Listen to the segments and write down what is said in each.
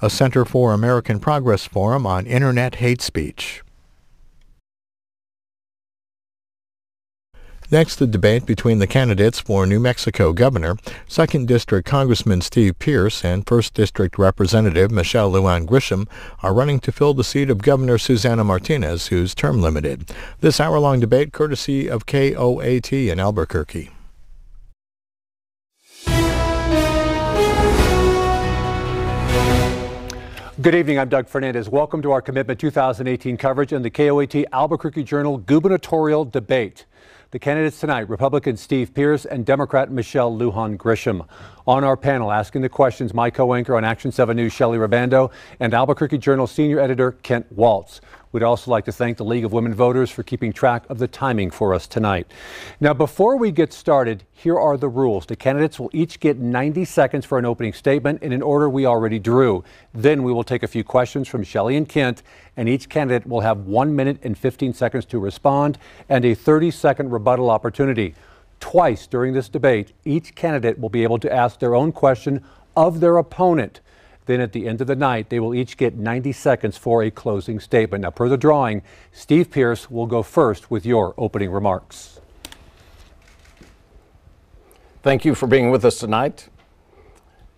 a Center for American Progress forum on internet hate speech. Next, the debate between the candidates for New Mexico governor. 2nd District Congressman Steve Pearce and 1st District Representative Michelle Lujan Grisham are running to fill the seat of Governor Susana Martinez, whose term limited. This hour-long debate courtesy of KOAT in Albuquerque. Good evening, I'm Doug Fernandez. Welcome to our Commitment 2018 coverage in the KOAT Albuquerque Journal Gubernatorial Debate. The candidates tonight, Republican Steve Pearce and Democrat Michelle Lujan Grisham. On our panel, asking the questions, my co-anchor on Action 7 News, Shelley Rabando, and Albuquerque Journal senior editor Kent Waltz. We'd also like to thank the League of Women Voters for keeping track of the timing for us tonight. Now, before we get started, here are the rules. The candidates will each get 90 seconds for an opening statement in an order we already drew. Then we will take a few questions from Shelley and Kent, and each candidate will have 1 minute and 15 seconds to respond and a 30-second rebuttal opportunity. Twice during this debate, each candidate will be able to ask their own question of their opponent. Then at the end of the night, they will each get 90 seconds for a closing statement. Now, per the drawing, Steve Pearce will go first with your opening remarks. Thank you for being with us tonight,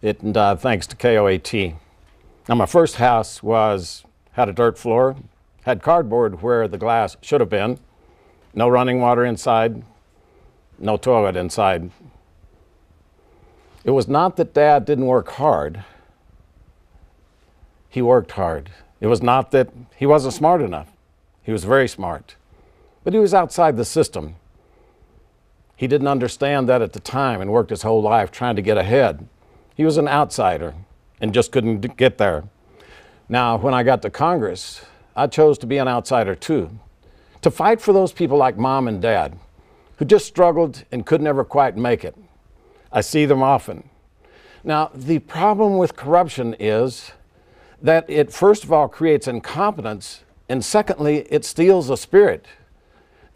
and thanks to KOAT. Now, my first house had a dirt floor, had cardboard where the glass should have been, no running water inside, no toilet inside. It was not that Dad didn't work hard. He worked hard. It was not that he wasn't smart enough. He was very smart. But he was outside the system. He didn't understand that at the time and worked his whole life trying to get ahead. He was an outsider and just couldn't get there. Now, when I got to Congress, I chose to be an outsider too, to fight for those people like Mom and Dad who just struggled and could never quite make it. I see them often. Now, the problem with corruption is that it, first of all, creates incompetence, and secondly, it steals the spirit.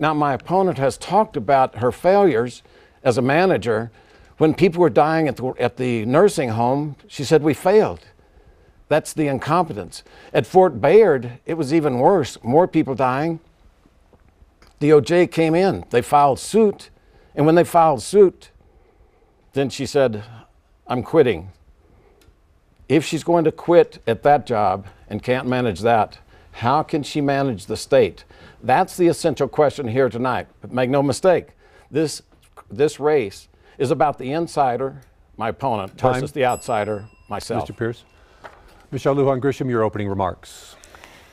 Now, my opponent has talked about her failures as a manager. When people were dying at the nursing home, she said, we failed. That's the incompetence. At Fort Bayard, it was even worse. More people dying. DOJ came in. They filed suit. And when they filed suit, then she said, I'm quitting. If she's going to quit at that job and can't manage that, how can she manage the state? That's the essential question here tonight. But make no mistake, this race is about the insider, my opponent, versus the outsider, myself. Mr. Pearce. Michelle Lujan Grisham, your opening remarks.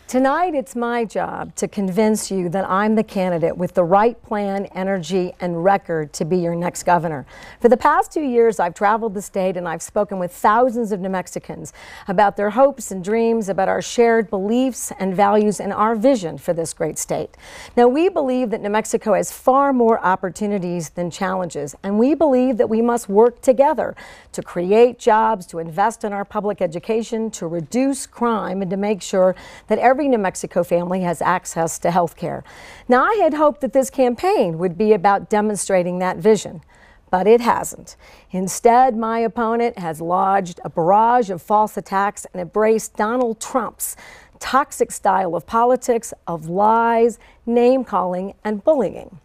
Tonight, it's my job to convince you that I'm the candidate with the right plan, energy, and record to be your next governor. For the past 2 years, I've traveled the state and I've spoken with thousands of New Mexicans about their hopes and dreams, about our shared beliefs and values, and our vision for this great state. Now, we believe that New Mexico has far more opportunities than challenges, and we believe that we must work together to create jobs, to invest in our public education, to reduce crime, and to make sure that every New Mexico family has access to health care. Now, I had hoped that this campaign would be about demonstrating that vision, but it hasn't. Instead, my opponent has lodged a barrage of false attacks and embraced Donald Trump's toxic style of politics, of lies, name-calling, and bullying,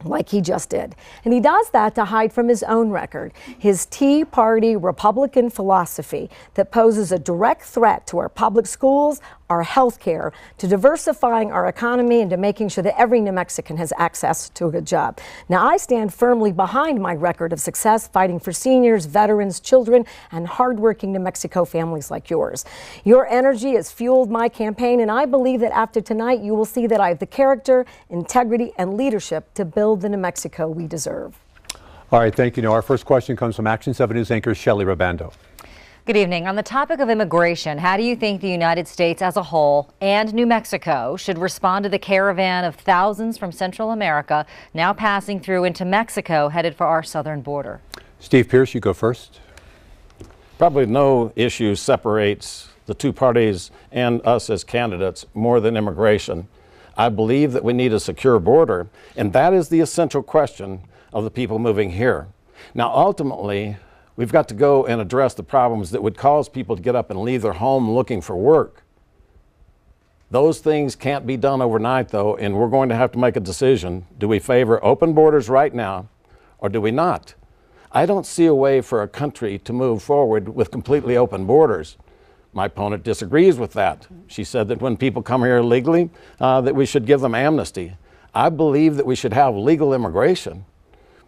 like he just did. And he does that to hide from his own record, his Tea Party Republican philosophy that poses a direct threat to our public schools, our health care, to diversifying our economy, and to making sure that every New Mexican has access to a good job. Now, I stand firmly behind my record of success fighting for seniors, veterans, children, and hardworking New Mexico families like yours. Your energy has fueled my campaign, and I believe that after tonight, you will see that I have the character, integrity, and leadership to build the New Mexico we deserve. All right, thank you. Now, our first question comes from Action 7 News anchor Shelley Rabando. Good evening. On the topic of immigration, how do you think the United States as a whole and New Mexico should respond to the caravan of thousands from Central America now passing through into Mexico headed for our southern border? Steve Pearce, you go first. Probably no issue separates the two parties and us as candidates more than immigration. I believe that we need a secure border, and that is the essential question of the people moving here. Now, ultimately, We've got to go and address the problems that would cause people to get up and leave their home looking for work. Those things can't be done overnight, though, and we're going to have to make a decision. Do we favor open borders right now, or do we not? I don't see a way for a country to move forward with completely open borders. My opponent disagrees with that. She said that when people come here illegally, that we should give them amnesty. I believe that we should have legal immigration,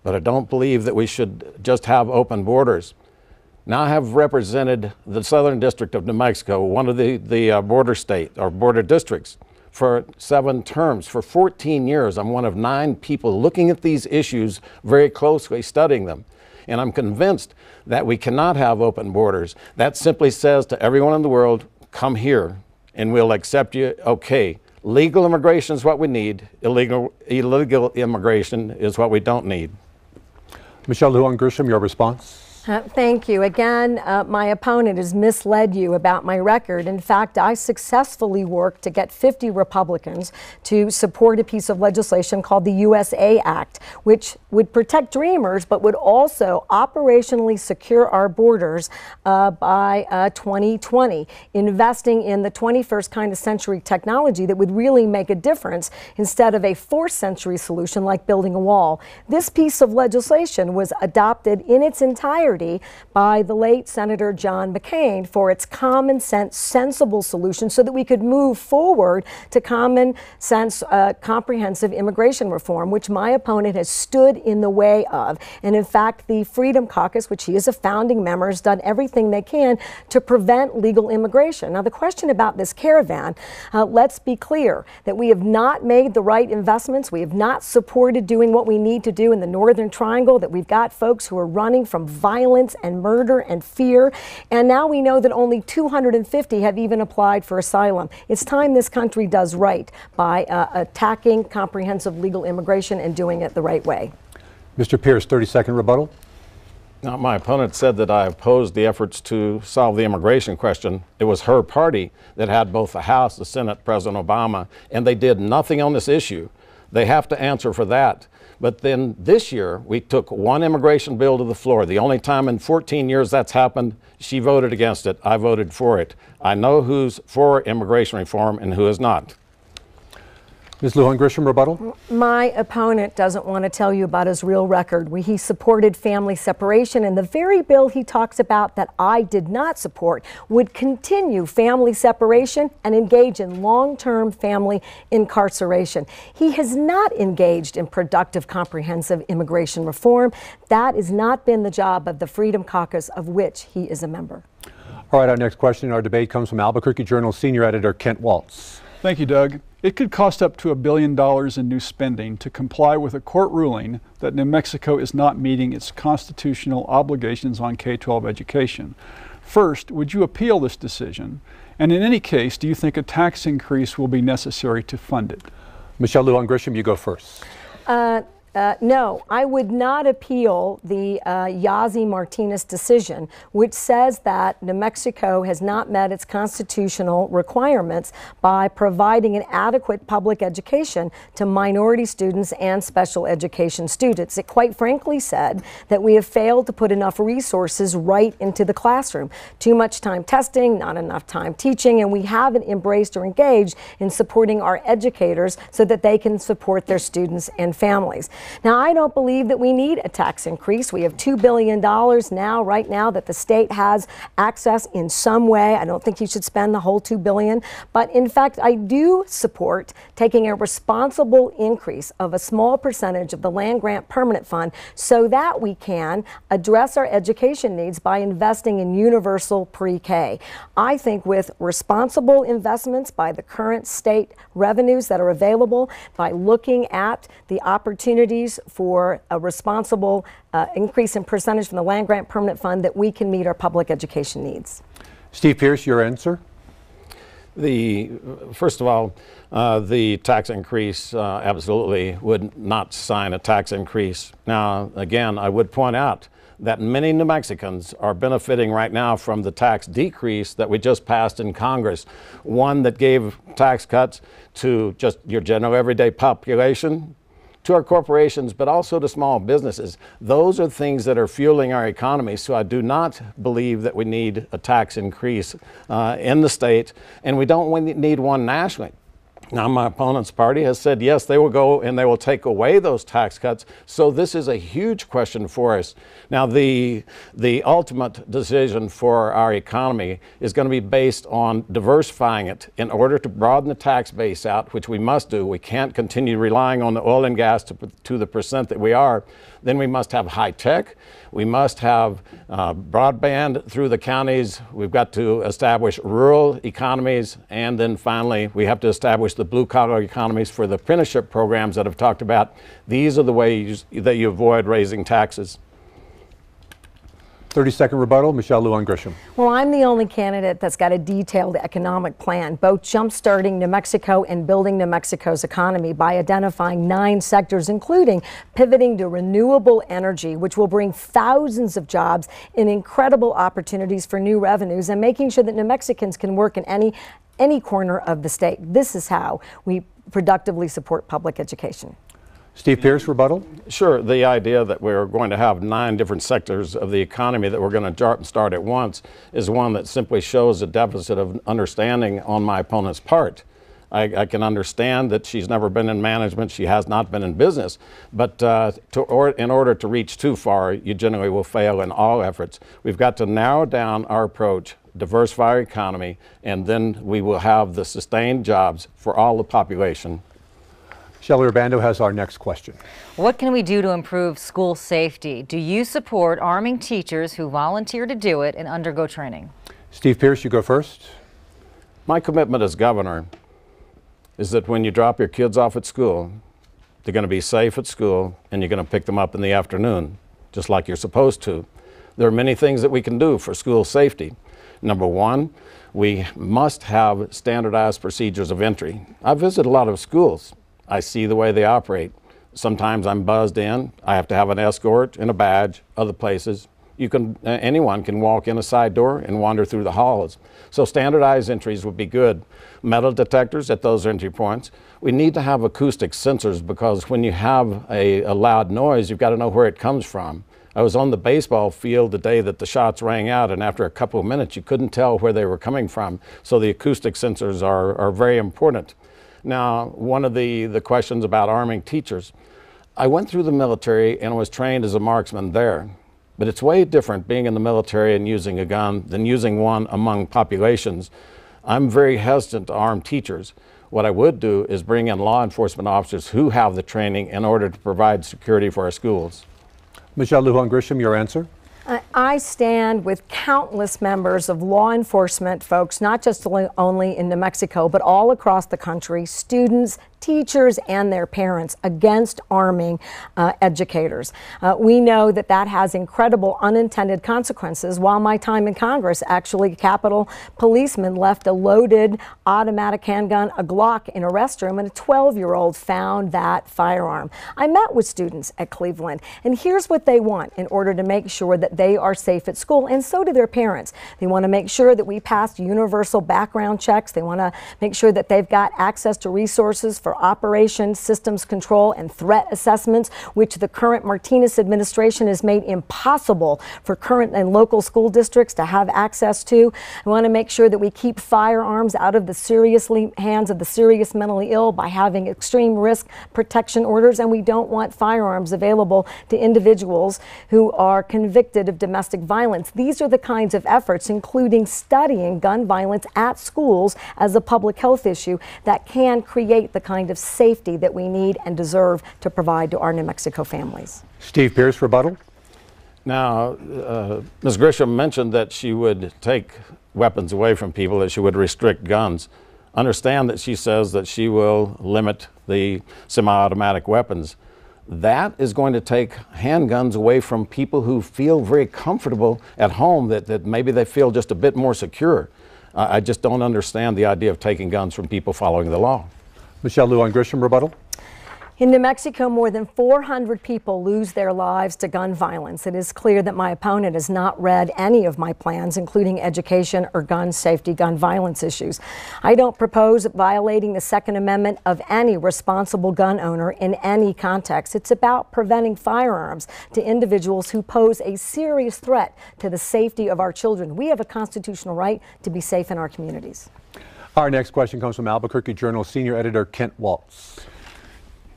but I don't believe that we should just have open borders. Now I have represented the Southern District of New Mexico, one of the border state or border districts, for 7 terms. For 14 years, I'm one of 9 people looking at these issues very closely, studying them. And I'm convinced that we cannot have open borders. That simply says to everyone in the world, come here and we'll accept you. Okay, legal immigration is what we need. Illegal immigration is what we don't need. Michelle Lujan Grisham, your response? Thank you. Again, my opponent has misled you about my record. In fact, I successfully worked to get 50 Republicans to support a piece of legislation called the USA Act, which would protect dreamers, but would also operationally secure our borders by 2020, investing in the 21st kind of century technology that would really make a difference instead of a 4th century solution like building a wall. This piece of legislation was adopted in its entirety by the late Senator John McCain for its common sense, sensible solution so that we could move forward to common sense, comprehensive immigration reform, which my opponent has stood in the way of. And in fact, the Freedom Caucus, which he is a founding member, has done everything they can to prevent legal immigration. Now, the question about this caravan, let's be clear that we have not made the right investments. We have not supported doing what we need to do in the Northern Triangle, that we've got folks who are running from violence and murder and fear. And now we know that only 250 have even applied for asylum. It's time this country does right by attacking comprehensive legal immigration and doing it the right way. Mr. Pearce, 30-second rebuttal. Now, my opponent said that I opposed the efforts to solve the immigration question. It was her party that had both the House, the Senate, President Obama, and they did nothing on this issue. They have to answer for that. But then this year, we took one immigration bill to the floor. The only time in 14 years that's happened, she voted against it. I voted for it. I know who's for immigration reform and who is not. Ms. Lujan Grisham, rebuttal. My opponent doesn't want to tell you about his real record. He supported family separation, and the very bill he talks about that I did not support would continue family separation and engage in long-term family incarceration. He has not engaged in productive, comprehensive immigration reform. That has not been the job of the Freedom Caucus, of which he is a member. All right, our next question in our debate comes from Albuquerque Journal senior editor Kent Waltz. Thank you, Doug. It could cost up to $1 billion in new spending to comply with a court ruling that New Mexico is not meeting its constitutional obligations on K-12 education. First, would you appeal this decision? And in any case, do you think a tax increase will be necessary to fund it? Michelle Lujan Grisham, you go first. No, I would not appeal the Yazzie Martinez decision, which says that New Mexico has not met its constitutional requirements by providing an adequate public education to minority students and special education students. It quite frankly said that we have failed to put enough resources right into the classroom. Too much time testing, not enough time teaching, and we haven't embraced or engaged in supporting our educators so that they can support their students and families. Now, I don't believe that we need a tax increase. We have $2 billion right now that the state has access in some way. I don't think you should spend the whole $2 billion. But in fact, I do support taking a responsible increase of a small percentage of the land grant permanent fund so that we can address our education needs by investing in universal pre-K. I think with responsible investments by the current state revenues that are available, by looking at the opportunities for a responsible increase in percentage from the land grant permanent fund, that we can meet our public education needs. Steve Pearce, your answer? First of all, the tax increase absolutely would not sign a tax increase. Now, again, I would point out that many New Mexicans are benefiting right now from the tax decrease that we just passed in Congress. One that gave tax cuts to just your general everyday population, to our corporations, but also to small businesses. Those are things that are fueling our economy. So I do not believe that we need a tax increase in the state, and we don't need one nationally. Now, my opponent's party has said, yes, they will go and they will take away those tax cuts. So this is a huge question for us. Now, the ultimate decision for our economy is going to be based on diversifying it in order to broaden the tax base out, which we must do. We can't continue relying on the oil and gas to the percent that we are. Then we must have high tech. We must have broadband through the counties. We've got to establish rural economies. And then finally, we have to establish the blue collar economies for the apprenticeship programs that I've talked about. These are the ways that you avoid raising taxes. 30-second rebuttal, Michelle Lujan Grisham. Well, I'm the only candidate that's got a detailed economic plan, both jump-starting New Mexico and building New Mexico's economy by identifying 9 sectors, including pivoting to renewable energy, which will bring thousands of jobs and incredible opportunities for new revenues, and making sure that New Mexicans can work in any corner of the state. This is how we productively support public education. Steve Pearce, rebuttal. Sure. The idea that we're going to have 9 different sectors of the economy that we're going to start at once is one that simply shows a deficit of understanding on my opponent's part. I can understand that she's never been in management, she has not been in business, but in order to reach too far, you generally will fail in all efforts. We've got to narrow down our approach, diversify our economy, and then we will have the sustained jobs for all the population. Shelley Urbando has our next question. What can we do to improve school safety? Do you support arming teachers who volunteer to do it and undergo training? Steve Pearce, you go first. My commitment as governor is that when you drop your kids off at school, they're going to be safe at school and you're going to pick them up in the afternoon, just like you're supposed to. There are many things that we can do for school safety. Number one, we must have standardized procedures of entry. I visit a lot of schools. I see the way they operate. Sometimes I'm buzzed in. I have to have an escort and a badge. Other places, anyone can walk in a side door and wander through the halls. So standardized entries would be good. Metal detectors at those entry points. We need to have acoustic sensors because when you have a loud noise, you've got to know where it comes from. I was on the baseball field the day that the shots rang out, and after a couple of minutes, you couldn't tell where they were coming from. So the acoustic sensors are very important. Now, one of the questions about arming teachers, I went through the military and was trained as a marksman there, but it's way different being in the military and using a gun than using one among populations. I'm very hesitant to arm teachers. What I would do is bring in law enforcement officers who have the training in order to provide security for our schools. Michelle Lujan Grisham, your answer? I stand with countless members of law enforcement folks, not just only in New Mexico, but all across the country, students, teachers, and their parents against arming educators. We know that that has incredible unintended consequences. While my time in Congress, actually, Capitol policemen left a loaded automatic handgun, a Glock, in a restroom, and a 12-year-old found that firearm. I met with students at Cleveland, and here's what they want in order to make sure that they are safe at school, and so do their parents. They want to make sure that we pass universal background checks. They want to make sure that they've got access to resources for operations, systems control, and threat assessments, which the current Martinez administration has made impossible for current and local school districts to have access to. We want to make sure that we keep firearms out of the hands of the serious mentally ill by having extreme risk protection orders, and we don't want firearms available to individuals who are convicted of domestic violence. These are the kinds of efforts, including studying gun violence at schools as a public health issue, that can create the kind of safety that we need and deserve to provide to our New Mexico families. Steve Pearce, rebuttal. Now, Ms. Grisham mentioned that she would take weapons away from people, that she would restrict guns. Understand that she says that she will limit the semi-automatic weapons. That is going to take handguns away from people who feel very comfortable at home, that maybe they feel just a bit more secure. I just don't understand the idea of taking guns from people following the law. Michelle Lujan Grisham, rebuttal. In New Mexico, more than 400 people lose their lives to gun violence. It is clear that my opponent has not read any of my plans, including education or gun safety, gun violence issues. I don't propose violating the Second Amendment of any responsible gun owner in any context. It's about preventing firearms to individuals who pose a serious threat to the safety of our children. We have a constitutional right to be safe in our communities. Our next question comes from Albuquerque Journal senior editor Kent Waltz.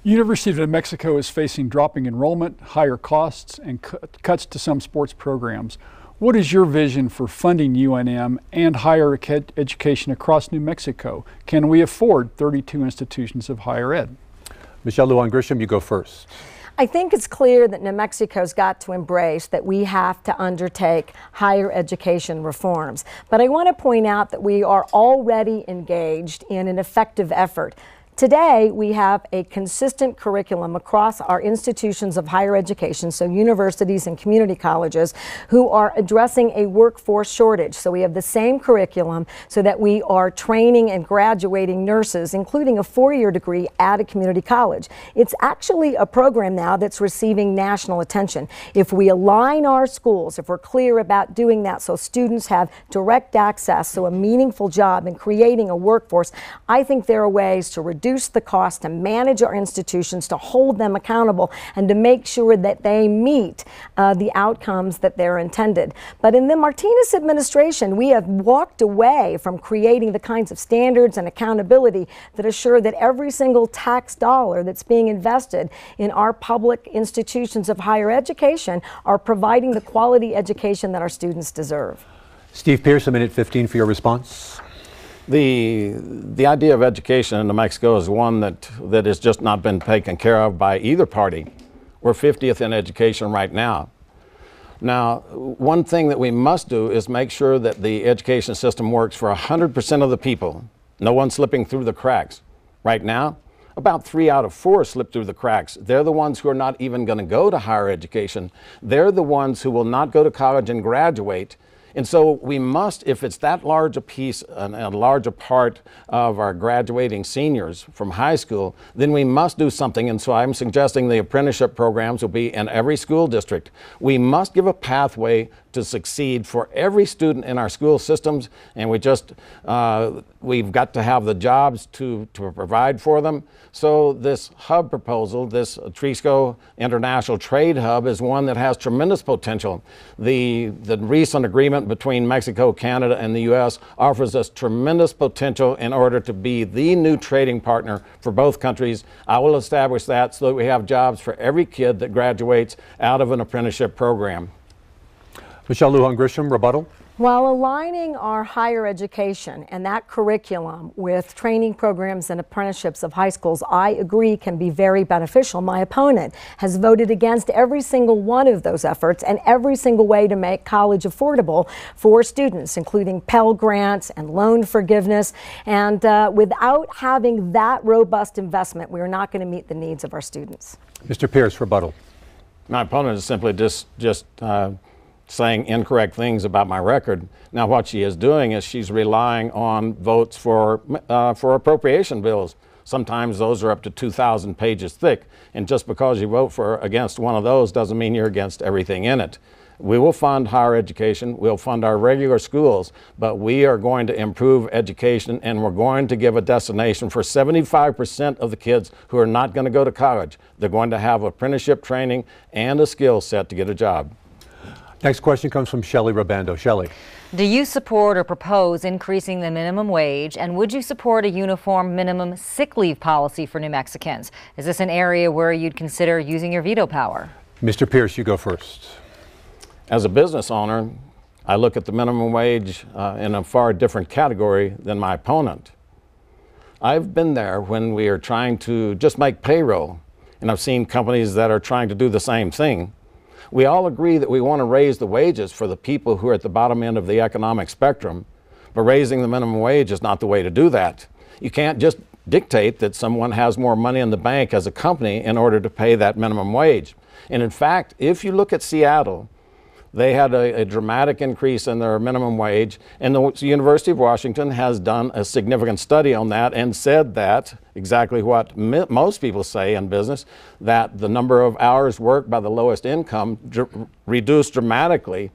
University of New Mexico is facing dropping enrollment, higher costs, and cuts to some sports programs. What is your vision for funding UNM and higher education across New Mexico? Can we afford 32 institutions of higher ed? Michelle Lujan Grisham, you go first. I think it's clear that New Mexico's got to embrace that we have to undertake higher education reforms. But I want to point out that we are already engaged in an effective effort. Today, we have a consistent curriculum across our institutions of higher education, so universities and community colleges, who are addressing a workforce shortage. So we have the same curriculum so that we are training and graduating nurses, including a 4-year degree at a community college. It's actually a program now that's receiving national attention. If we align our schools, if we're clear about doing that so students have direct access, so a meaningful job in creating a workforce, I think there are ways to reduce the cost, to manage our institutions, to hold them accountable, and to make sure that they meet the outcomes that they're intended. But in the Martinez administration, we have walked away from creating the kinds of standards and accountability that assure that every single tax dollar that's being invested in our public institutions of higher education are providing the quality education that our students deserve. Steve Pearce, a minute 15 for your response. The idea of education in New Mexico is one that has just not been taken care of by either party. We're 50th in education right now. Now, one thing that we must do is make sure that the education system works for 100% of the people. No one slipping through the cracks. Right now, about 3 out of 4 slip through the cracks. They're the ones who are not even going to go to higher education. They're the ones who will not go to college and graduate. And so we must, if it's that large a piece and a larger part of our graduating seniors from high school, then we must do something. And so I'm suggesting the apprenticeship programs will be in every school district. We must give a pathway to succeed for every student in our school systems, and we've got to have the jobs to provide for them. So this hub proposal, this Trisco International Trade Hub, is one that has tremendous potential. The recent agreement between Mexico, Canada, and the U.S. offers us tremendous potential in order to be the new trading partner for both countries. I will establish that so that we have jobs for every kid that graduates out of an apprenticeship program. Michelle Lujan Grisham, rebuttal. While aligning our higher education and that curriculum with training programs and apprenticeships of high schools, I agree can be very beneficial. My opponent has voted against every single one of those efforts and every single way to make college affordable for students, including Pell Grants and loan forgiveness. And without having that robust investment, we are not going to meet the needs of our students. Mr. Pearce, rebuttal. My opponent is simply just saying incorrect things about my record. Now what she is doing is she's relying on votes for appropriation bills. Sometimes those are up to 2,000 pages thick, and just because you vote against one of those doesn't mean you're against everything in it. We will fund higher education, we'll fund our regular schools, but we are going to improve education, and we're going to give a destination for 75% of the kids who are not going to go to college. They're going to have apprenticeship training and a skill set to get a job. Next question comes from Shelley Robando. Shelley. Do you support or propose increasing the minimum wage, and would you support a uniform minimum sick leave policy for New Mexicans? Is this an area where you'd consider using your veto power? Mr. Pearce, you go first. As a business owner, I look at the minimum wage in a far different category than my opponent. I've been there when we are trying to just make payroll, and I've seen companies that are trying to do the same thing. We all agree that we want to raise the wages for the people who are at the bottom end of the economic spectrum, but raising the minimum wage is not the way to do that. You can't just dictate that someone has more money in the bank as a company in order to pay that minimum wage. And in fact, if you look at Seattle, They had a dramatic increase in their minimum wage, and the University of Washington has done a significant study on that and said that exactly what most people say in business, that the number of hours worked by the lowest income reduced dramatically,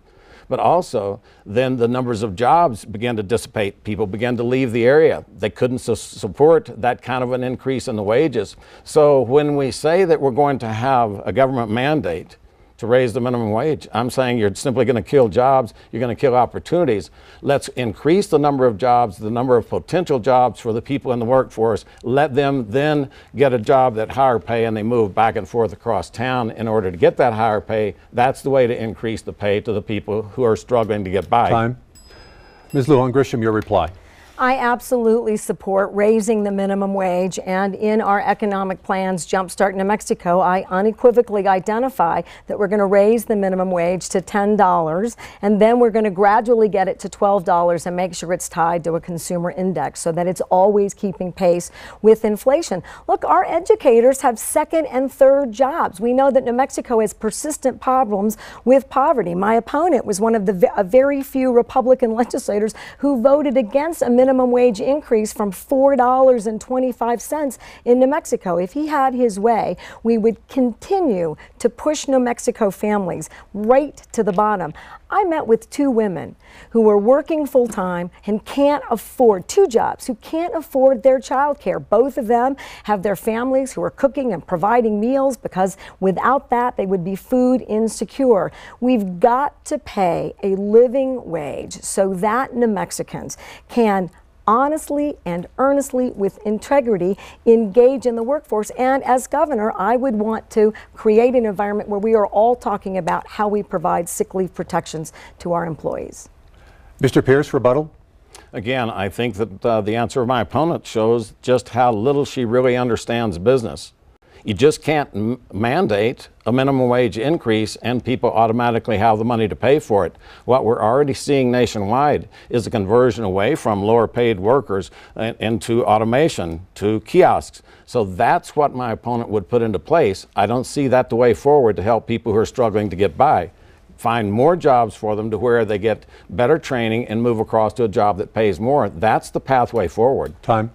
but also then the numbers of jobs began to dissipate. People began to leave the area. They couldn't support that kind of an increase in the wages. So when we say that we're going to have a government mandate to raise the minimum wage, I'm saying you're simply going to kill jobs, you're going to kill opportunities. Let's increase the number of jobs, the number of potential jobs for the people in the workforce. Let them then get a job at higher pay, and they move back and forth across town in order to get that higher pay. That's the way to increase the pay to the people who are struggling to get by. Time. Ms. Lujan Grisham, your reply. I absolutely support raising the minimum wage, and in our economic plans, Jumpstart New Mexico, I unequivocally identify that we're going to raise the minimum wage to $10, and then we're going to gradually get it to $12 and make sure it's tied to a consumer index so that it's always keeping pace with inflation. Look, our educators have second and third jobs. We know that New Mexico has persistent problems with poverty. My opponent was one of the very few Republican legislators who voted against a minimum wage increase from $4.25 in New Mexico. If he had his way, we would continue to push New Mexico families right to the bottom. I met with two women who were working full-time and can't afford two jobs, who can't afford their child care. Both of them have their families who are cooking and providing meals, because without that they would be food insecure. We've got to pay a living wage so that New Mexicans can honestly and earnestly, with integrity, engage in the workforce. And as governor, I would want to create an environment where we are all talking about how we provide sick leave protections to our employees. Mr. Pearce, rebuttal. Again, I think that the answer of my opponent shows just how little she really understands business. You just can't mandate a minimum wage increase and people automatically have the money to pay for it. What we're already seeing nationwide is a conversion away from lower paid workers into automation, to kiosks. So that's what my opponent would put into place. I don't see that the way forward to help people who are struggling to get by. Find more jobs for them to where they get better training and move across to a job that pays more. That's the pathway forward. Time.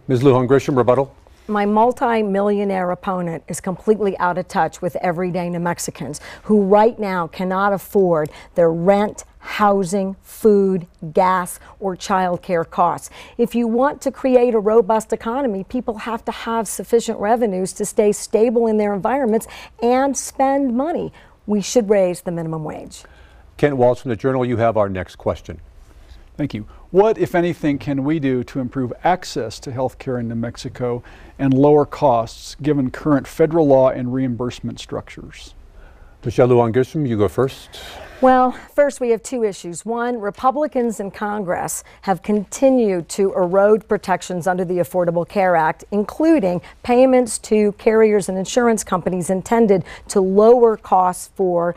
Ms. Lujan Grisham, rebuttal. My multi-millionaire opponent is completely out of touch with everyday New Mexicans who right now cannot afford their rent, housing, food, gas, or child care costs. If you want to create a robust economy, people have to have sufficient revenues to stay stable in their environments and spend money. We should raise the minimum wage. Kent Walsh from the Journal, you have our next question. Thank you. What, if anything, can we do to improve access to health care in New Mexico and lower costs given current federal law and reimbursement structures? Michelle Lujan Grisham, you go first. Well, first we have two issues. One, Republicans in Congress have continued to erode protections under the Affordable Care Act, including payments to carriers and insurance companies intended to lower costs for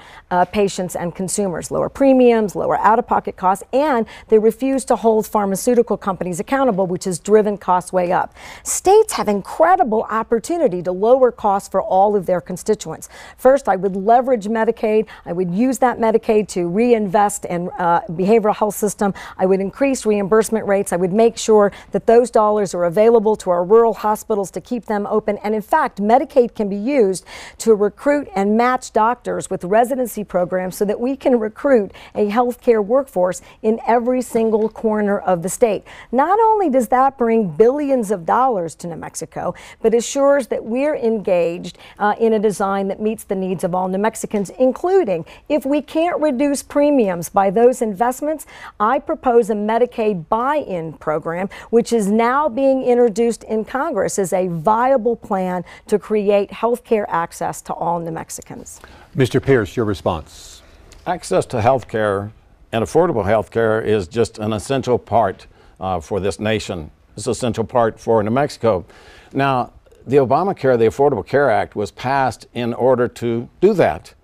patients and consumers, lower premiums, lower out-of-pocket costs, and they refuse to hold pharmaceutical companies accountable, which has driven costs way up. States have incredible opportunity to lower costs for all of their constituents. First, I would leverage Medicaid. I would use that Medicaid to reinvest in behavioral health system. I would increase reimbursement rates. I would make sure that those dollars are available to our rural hospitals to keep them open. And in fact, Medicaid can be used to recruit and match doctors with residency programs so that we can recruit a healthcare workforce in every single corner of the state. Not only does that bring billions of dollars to New Mexico, but assures that we're engaged in a design that meets the needs of all New Mexicans, including if we can't reduce premiums by those investments, I propose a Medicaid buy-in program, which is now being introduced in Congress as a viable plan to create health care access to all New Mexicans. Mr. Pearce, your response. Access to health care and affordable health care is just an essential part for this nation. It's an essential part for New Mexico. Now, the Obamacare, the Affordable Care Act, was passed in order to do that.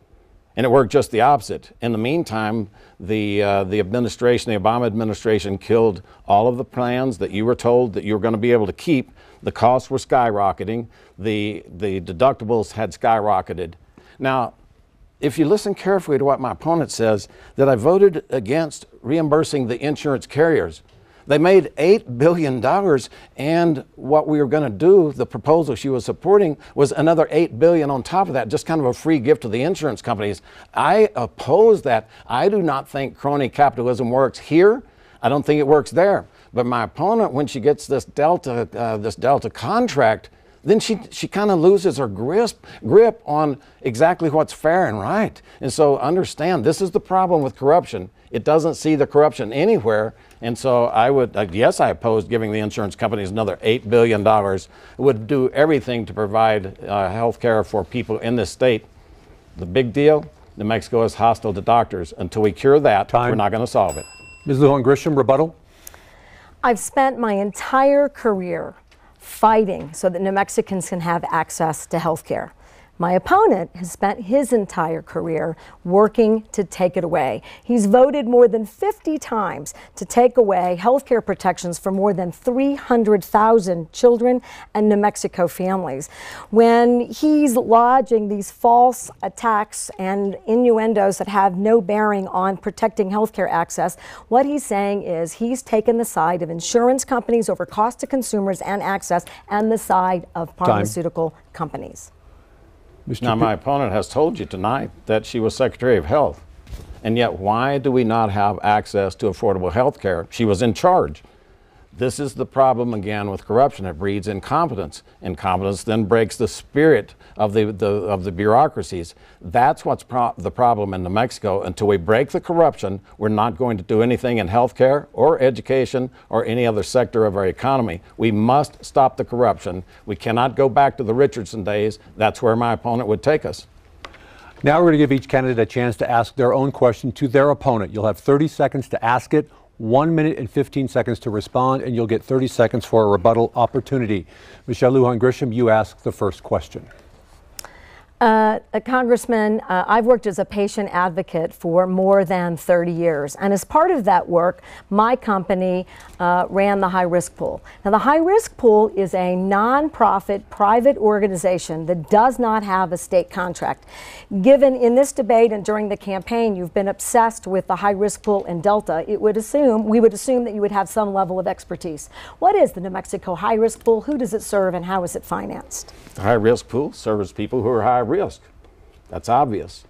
And it worked just the opposite. In the meantime, the administration, the Obama administration, killed all of the plans that you were told that you were going to be able to keep. The costs were skyrocketing. The deductibles had skyrocketed. Now, if you listen carefully to what my opponent says, that I voted against reimbursing the insurance carriers. They made $8 billion, and what we were going to do, the proposal she was supporting, was another $8 billion on top of that, just kind of a free gift to the insurance companies. I oppose that. I do not think crony capitalism works here. I don't think it works there. But my opponent, when she gets this Delta contract, then she kind of loses her grip on exactly what's fair and right. And so understand, this is the problem with corruption. It doesn't see the corruption anywhere. And so I would, yes, I oppose giving the insurance companies another $8 billion. It would do everything to provide health care for people in this state. The big deal, New Mexico is hostile to doctors. Until we cure that, we're not going to solve it. Ms. Lujan Grisham, rebuttal? I've spent my entire career fighting so that New Mexicans can have access to health care. My opponent has spent his entire career working to take it away. He's voted more than 50 times to take away health care protections for more than 300,000 children and New Mexico families. When he's lodging these false attacks and innuendos that have no bearing on protecting health care access, what he's saying is he's taken the side of insurance companies over cost to consumers and access, and the side of pharmaceutical companies. Now, my opponent has told you tonight that she was Secretary of Health, and yet why do we not have access to affordable health care? She was in charge. This is the problem again with corruption. It breeds incompetence. Incompetence then breaks the spirit of the bureaucracies. That's what's the problem in New Mexico. Until we break the corruption, we're not going to do anything in health care or education or any other sector of our economy. We must stop the corruption. We cannot go back to the Richardson days. That's where my opponent would take us. Now we're going to give each candidate a chance to ask their own question to their opponent. You'll have 30 seconds to ask it, 1 minute and 15 seconds to respond, and you'll get 30 seconds for a rebuttal opportunity. Michelle Lujan Grisham, you ask the first question. Congressman, I've worked as a patient advocate for more than 30 years. And as part of that work, my company ran the High Risk Pool. Now, the High Risk Pool is a nonprofit private organization that does not have a state contract. Given in this debate and during the campaign, you've been obsessed with the High Risk Pool in Delta, we would assume that you would have some level of expertise. What is the New Mexico High Risk Pool? Who does it serve and how is it financed? The High Risk Pool serves people who are high risk. That's obvious.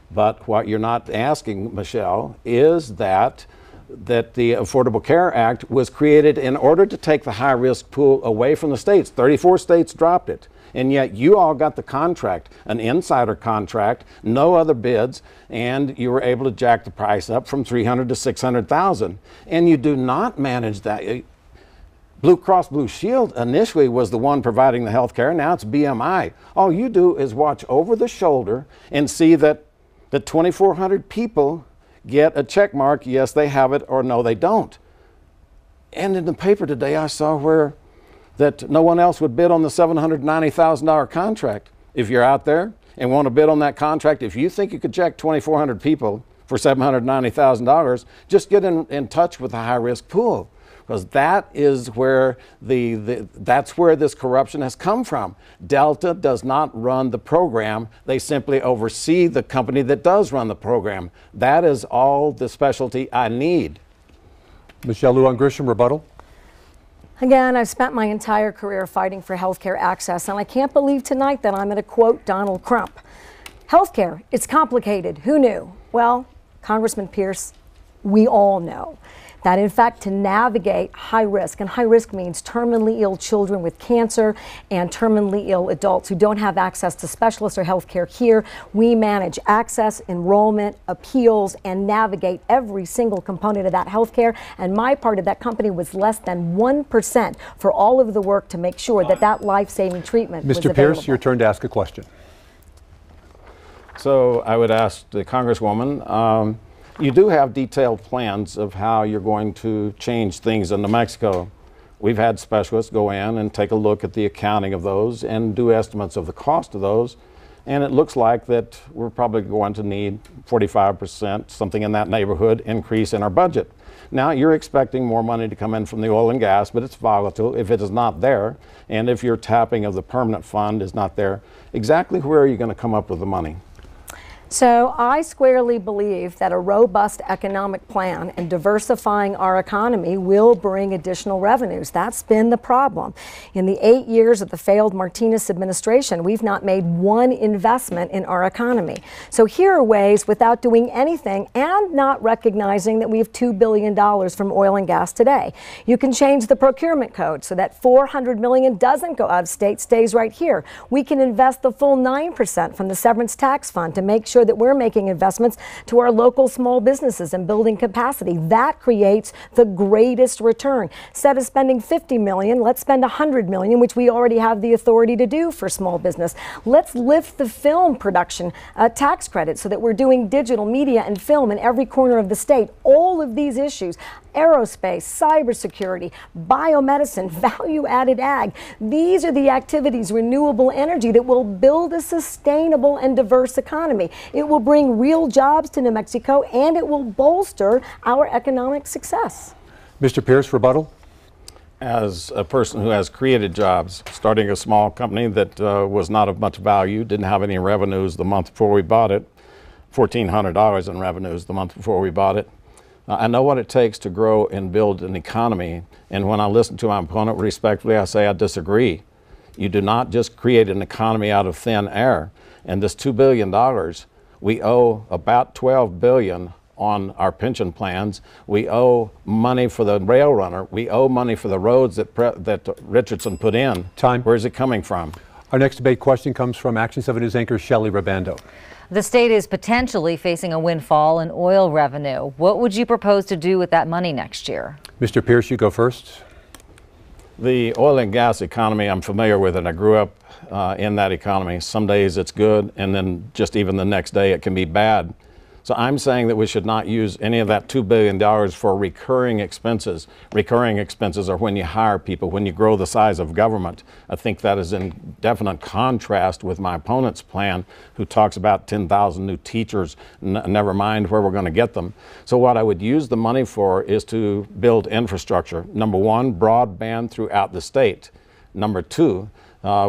But what you're not asking, Michelle, is that the Affordable Care Act was created in order to take the high risk pool away from the states. 34 states dropped it. And yet you all got the contract, an insider contract, no other bids, and you were able to jack the price up from $300,000 to $600,000. And you do not manage that. Blue Cross Blue Shield initially was the one providing the health care. Now it's BMI. All you do is watch over the shoulder and see that the 2,400 people get a check mark, yes, they have it, or no, they don't. And in the paper today, I saw where that no one else would bid on the $790,000 contract. If you're out there and want to bid on that contract, if you think you could check 2,400 people for $790,000, just get in touch with the high risk pool. Because that is where that's where this corruption has come from. Delta does not run the program. They simply oversee the company that does run the program. That is all the specialty I need. Michelle Lujan Grisham, rebuttal. Again, I've spent my entire career fighting for health care access, and I can't believe tonight that I'm going to quote Donald Trump. Health care, it's complicated. Who knew? Well, Congressman Pearce, we all know that, in fact, to navigate high risk, and high risk means terminally ill children with cancer and terminally ill adults who don't have access to specialists or health care here, we manage access, enrollment, appeals, and navigate every single component of that health care. And my part of that company was less than 1% for all of the work to make sure that that life-saving treatment was available. Mr. Pearce, your turn to ask a question. So I would ask the Congresswoman, you do have detailed plans of how you're going to change things in New Mexico. We've had specialists go in and take a look at the accounting of those and do estimates of the cost of those. And it looks like that we're probably going to need 45%, something in that neighborhood, increase in our budget. Now, you're expecting more money to come in from the oil and gas, but it's volatile if it is not there. And if your tapping of the permanent fund is not there, exactly where are you going to come up with the money? So I squarely believe that a robust economic plan and diversifying our economy will bring additional revenues. That's been the problem. In the 8 years of the failed Martinez administration, we've not made one investment in our economy. So here are ways, without doing anything and not recognizing that we have $2 billion from oil and gas today. You can change the procurement code so that $400 million doesn't go out of state, stays right here. We can invest the full 9% from the severance tax fund to make sure that we're making investments to our local small businesses and building capacity. That creates the greatest return. Instead of spending $50 million, let's spend $100 million, which we already have the authority to do for small business. Let's lift the film production tax credit so that we're doing digital media and film in every corner of the state. All of these issues, aerospace, cybersecurity, biomedicine, value-added ag. These are the activities, renewable energy, that will build a sustainable and diverse economy. It will bring real jobs to New Mexico, and it will bolster our economic success. Mr. Pearce, rebuttal. As a person who has created jobs, starting a small company that was not of much value, didn't have any revenues the month before we bought it, $1,400 in revenues the month before we bought it. I know what it takes to grow and build an economy, and when I listen to my opponent respectfully, I say I disagree. You do not just create an economy out of thin air. And this $2 billion, we owe about $12 billion on our pension plans. We owe money for the rail runner. We owe money for the roads that Richardson put in. Time. Where is it coming from? Our next debate question comes from Action 7 News anchor Shelley Rabando. The state is potentially facing a windfall in oil revenue. What would you propose to do with that money next year? Mr. Pearce, you go first. The oil and gas economy, I'm familiar with it. I grew up in that economy. Some days it's good, and then just even the next day it can be bad. So I'm saying that we should not use any of that $2 billion for recurring expenses. Recurring expenses are when you hire people, when you grow the size of government. I think that is in definite contrast with my opponent's plan, who talks about 10,000 new teachers, never mind where we're going to get them. So what I would use the money for is to build infrastructure. Number one, broadband throughout the state. Number two,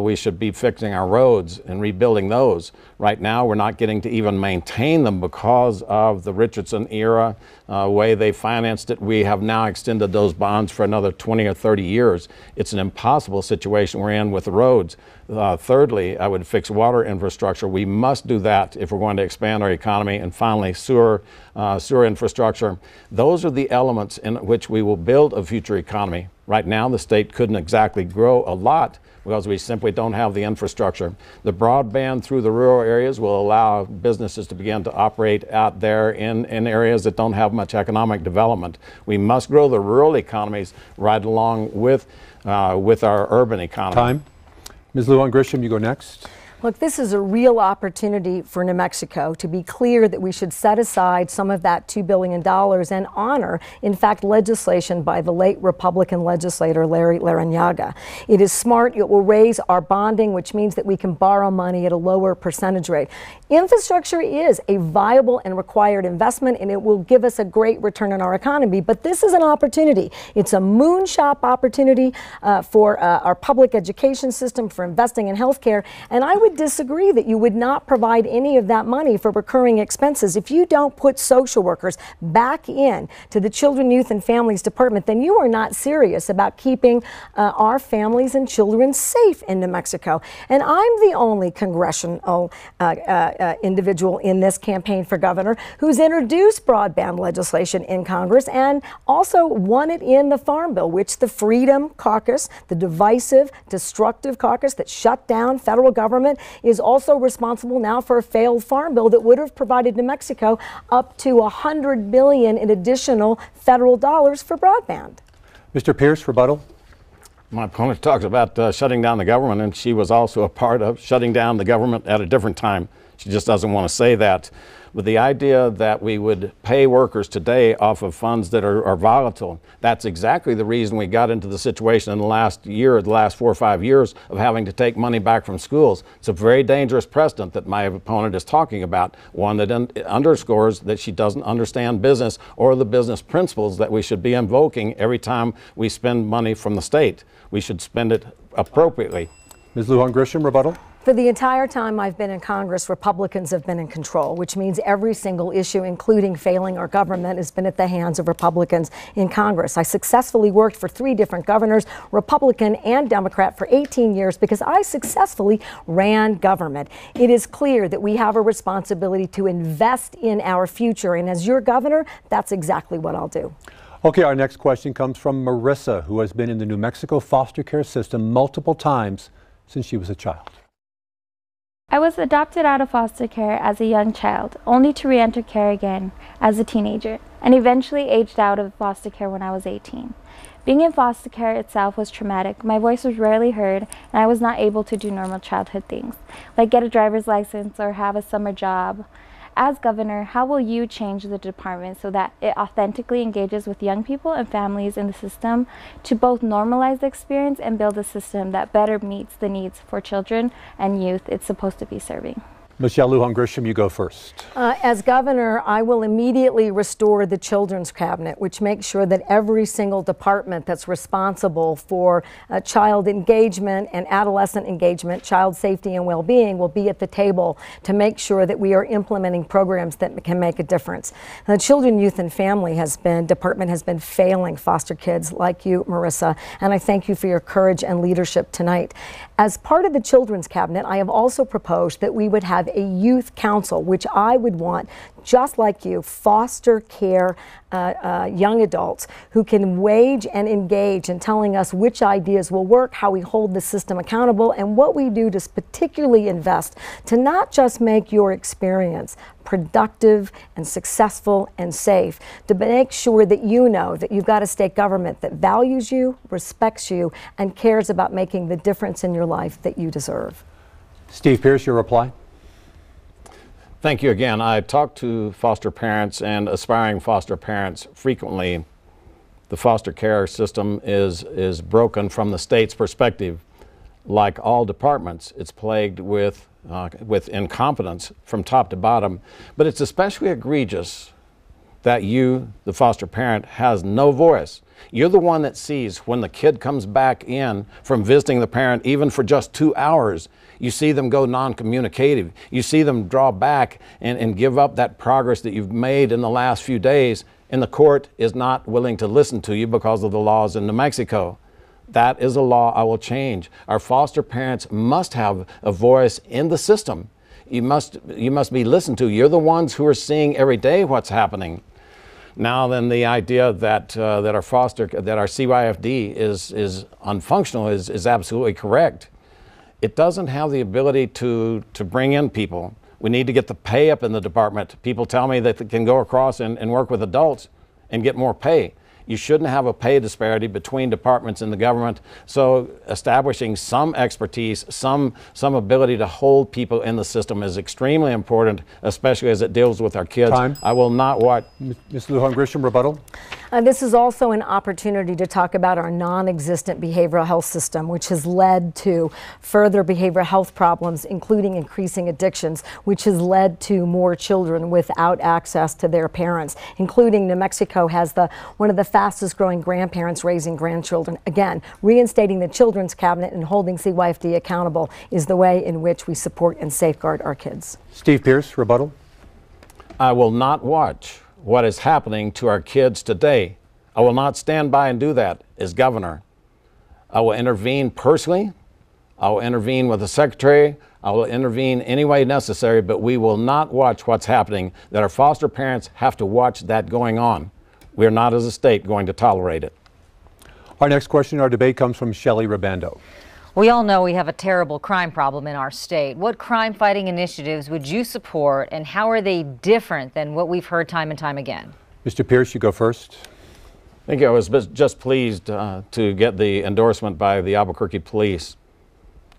we should be fixing our roads and rebuilding those. Right now, we're not getting to even maintain them because of the Richardson era way they financed it. We have now extended those bonds for another 20 or 30 years. It's an impossible situation we're in with the roads. Thirdly, I would fix water infrastructure. We must do that if we're going to expand our economy. And finally, sewer infrastructure. Those are the elements in which we will build a future economy. Right now, the state couldn't exactly grow a lot because we simply don't have the infrastructure. The broadband through the rural areas will allow businesses to begin to operate out there in areas that don't have much economic development. We must grow the rural economies right along with our urban economy. Time. Ms. Lujan Grisham, you go next. Look, this is a real opportunity for New Mexico to be clear that we should set aside some of that $2 billion and honor, in fact, legislation by the late Republican legislator Larry Larrañaga. It is smart. It will raise our bonding, which means that we can borrow money at a lower percentage rate. Infrastructure is a viable and required investment, and it will give us a great return on our economy. But this is an opportunity. It's a moonshot opportunity for our public education system, for investing in healthcare, and I would disagree that you would not provide any of that money for recurring expenses. If you don't put social workers back in to the Children, Youth, and Families Department, then you are not serious about keeping our families and children safe in New Mexico. And I'm the only congressional individual in this campaign for governor who's introduced broadband legislation in Congress and also won it in the Farm Bill, which the Freedom Caucus, the divisive, destructive caucus that shut down federal government, is also responsible now for a failed farm bill that would have provided New Mexico up to $100 billion in additional federal dollars for broadband. Mr. Pearce, rebuttal. My opponent talks about shutting down the government, and she was also a part of shutting down the government at a different time. She just doesn't want to say that. But the idea that we would pay workers today off of funds that are volatile, that's exactly the reason we got into the situation in the last year, the last 4 or 5 years, of having to take money back from schools. It's a very dangerous precedent that my opponent is talking about, one that underscores that she doesn't understand business or the business principles that we should be invoking every time we spend money from the state. We should spend it appropriately. Ms. Lujan Grisham, rebuttal. For the entire time I've been in Congress, Republicans have been in control, which means every single issue, including failing our government, has been at the hands of Republicans in Congress. I successfully worked for 3 different governors, Republican and Democrat, for 18 years because I successfully ran government. It is clear that we have a responsibility to invest in our future, and as your governor, that's exactly what I'll do. Okay, our next question comes from Marissa, who has been in the New Mexico foster care system multiple times since she was a child. I was adopted out of foster care as a young child, only to re-enter care again as a teenager, and eventually aged out of foster care when I was 18. Being in foster care itself was traumatic. My voice was rarely heard, and I was not able to do normal childhood things, like get a driver's license or have a summer job. As governor, how will you change the department so that it authentically engages with young people and families in the system to both normalize the experience and build a system that better meets the needs for children and youth it's supposed to be serving? Michelle Lujan Grisham, you go first. As governor, I will immediately restore the Children's Cabinet, which makes sure that every single department that's responsible for child engagement and adolescent engagement, child safety and well-being, will be at the table to make sure that we are implementing programs that can make a difference. The Children, Youth and Family department has been failing foster kids like you, Marissa, and I thank you for your courage and leadership tonight. As part of the Children's Cabinet, I have also proposed that we would have a youth council, which I would want, just like you, foster care young adults who can wage and engage in telling us which ideas will work, how we hold the system accountable, and what we do to particularly invest to not just make your experience productive and successful and safe, to make sure that you know that you've got a state government that values you, respects you, and cares about making the difference in your life that you deserve. Steve Pearce, your reply. Thank you again. I talk to foster parents and aspiring foster parents frequently. The foster care system is broken from the state's perspective. Like all departments, it's plagued with incompetence from top to bottom, but it's especially egregious that you, the foster parent, has no voice. You're the one that sees when the kid comes back in from visiting the parent, even for just 2 hours. You see them go non-communicative. You see them draw back and give up that progress that you've made in the last few days, and the court is not willing to listen to you because of the laws in New Mexico. That is a law I will change. Our foster parents must have a voice in the system. You must be listened to. You're the ones who are seeing every day what's happening. Now then, the idea that our CYFD is unfunctional is absolutely correct. It doesn't have the ability to bring in people. We need to get the pay up in the department. People tell me that they can go across and work with adults and get more pay. You shouldn't have a pay disparity between departments in the government. So establishing some expertise, some ability to hold people in the system is extremely important, especially as it deals with our kids. Time. I will not watch. Ms. Lujan Grisham, rebuttal. This is also an opportunity to talk about our non-existent behavioral health system, which has led to further behavioral health problems, including increasing addictions, which has led to more children without access to their parents, including New Mexico has one of the fastest growing grandparents raising grandchildren. Again, reinstating the Children's Cabinet and holding CYFD accountable is the way in which we support and safeguard our kids. Steve Pearce, rebuttal. I will not watch what is happening to our kids today. I will not stand by and do that as governor. I will intervene personally. I will intervene with the secretary. I will intervene any way necessary, but we will not watch what's happening, that our foster parents have to watch that going on. We are not as a state going to tolerate it. Our next question in our debate comes from Shelley Rabando. We all know we have a terrible crime problem in our state. What crime-fighting initiatives would you support, and how are they different than what we've heard time and time again? Mr. Pearce, you go first. Thank you. I was just pleased to get the endorsement by the Albuquerque Police.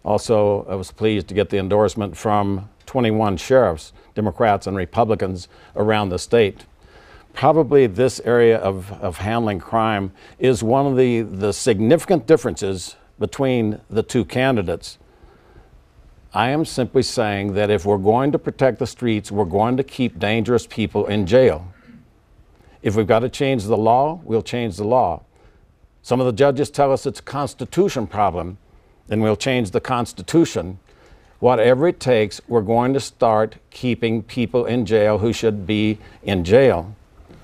Also, I was pleased to get the endorsement from 21 sheriffs, Democrats and Republicans around the state. Probably this area of handling crime is one of the significant differences between the two candidates. I am simply saying that if we're going to protect the streets, we're going to keep dangerous people in jail. If we've got to change the law, we'll change the law. Some of the judges tell us it's a Constitution problem, then we'll change the Constitution. Whatever it takes, we're going to start keeping people in jail who should be in jail.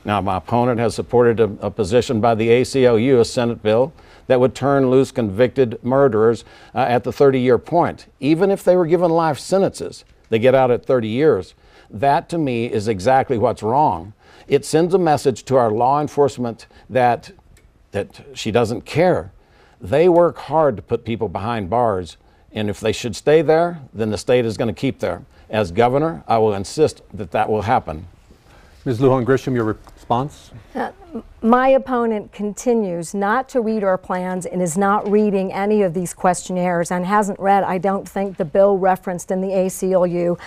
Now, my opponent has supported a position by the ACLU, a Senate bill, that would turn loose convicted murderers at the 30-year point. Even if they were given life sentences, they get out at 30 years. That, to me, is exactly what's wrong. It sends a message to our law enforcement that she doesn't care. They work hard to put people behind bars, and if they should stay there, then the state is going to keep there. As governor, I will insist that that will happen. Ms. Lujan Grisham, your response? My opponent continues not to read our plans and is not reading any of these questionnaires and hasn't read, I don't think, the bill referenced in the ACLU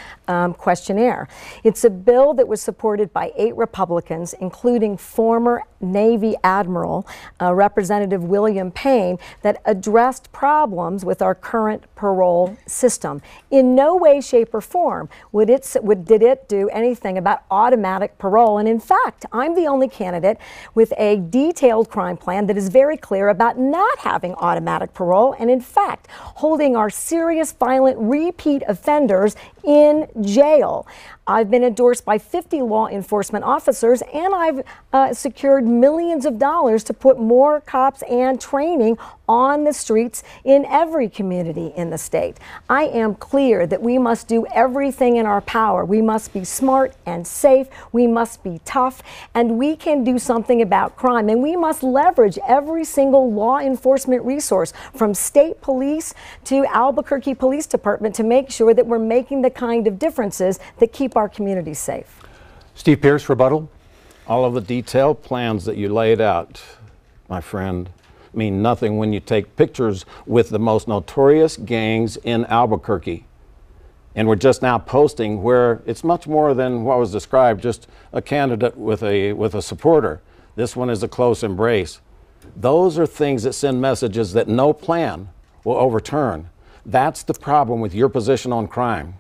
questionnaire. It's a bill that was supported by 8 Republicans, including former Navy Admiral Representative William Payne, that addressed problems with our current parole system. In no way, shape, or form did it do anything about automatic parole. And in fact, I'm the only candidate with a detailed crime plan that is very clear about not having automatic parole and, in fact, holding our serious violent repeat offenders in jail. I've been endorsed by 50 law enforcement officers, and I've secured millions of dollars to put more cops and training on the streets in every community in the state. I am clear that we must do everything in our power. We must be smart and safe. We must be tough, and we can do something about crime. And we must leverage every single law enforcement resource, from state police to Albuquerque Police Department, to make sure that we're making the kind of differences that keep our communities safe. Steve Pearce, rebuttal. All of the detailed plans that you laid out, my friend, mean nothing when you take pictures with the most notorious gangs in Albuquerque. And we're just now posting where it's much more than what was described, just a candidate with a supporter. This one is a close embrace. Those are things that send messages that no plan will overturn. That's the problem with your position on crime.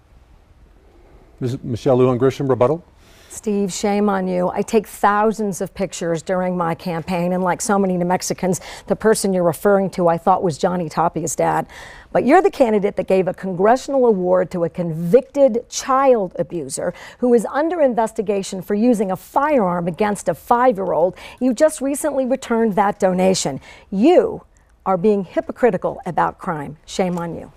Ms. Michelle Lujan Grisham, rebuttal. Steve, shame on you. I take thousands of pictures during my campaign, and like so many New Mexicans, the person you're referring to I thought was Johnny Tapia's dad. But you're the candidate that gave a congressional award to a convicted child abuser who is under investigation for using a firearm against a 5-year-old. You just recently returned that donation. You are being hypocritical about crime. Shame on you.